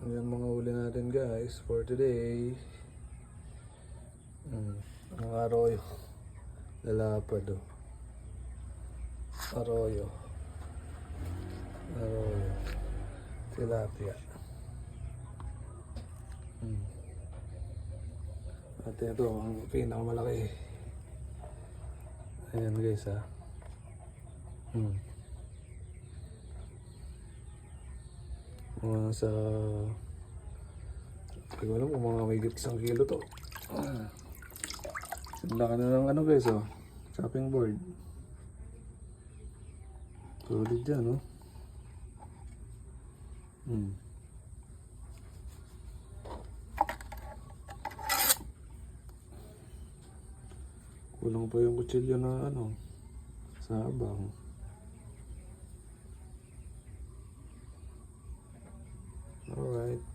Ayan mga huli natin guys for today. Ang aroyo. Lalapad oh. Aroyo. Tilapia. At ito ang pinakamalaki. Ayan guys ha. Mga sa... Hindi ko alam kung mga may 1 kilo to. Laki na ng ano guys oh. Chopping board. Solid dyan oh. Kulang pa yung kutsilyo na ano. Sa habang. Alright.